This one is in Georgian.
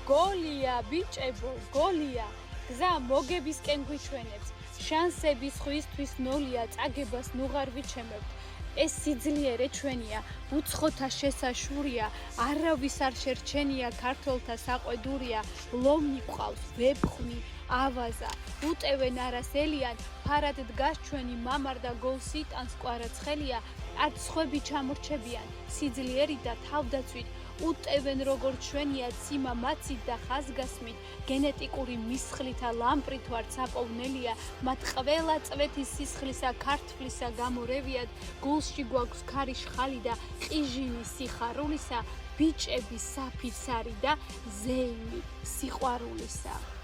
გოლია ბიჭებო, გოლია. გზა მოგებისკენ გვიჩვენებს. შანსები სხვისთვის ნოლია, წაგებას ნუღარ ვიჩემებთ. ეს სიძლიერე ჩვენია, უცხოთა შესაშურია, არავის არ შერჩენია, ქართველთა საყვედურია, ლომი ყავს, ვეფხვი, ავაზა, უტევენ არას ელიან, ფარად დგას ჩვენი მამარდა გოლს იტანს კვარაცხელია, არც სხვები ჩამორჩებიან, სიძლიერი და თავდაცვით, უტევენ როგორ ჩვენია, ციმა მაცით და ხაზგასმით, გენეტიკური მისხლითა ლამპრით ვართ საპოვნელია, მათ ყველა წვეთის სისხლისა, ქართლისა გამორევიათ, გულში გვაქვს ქარიშხალი და ყიჟინი სიხარულისა, ბიჭები საფიცარი და ზეიმი სიყვარულისა.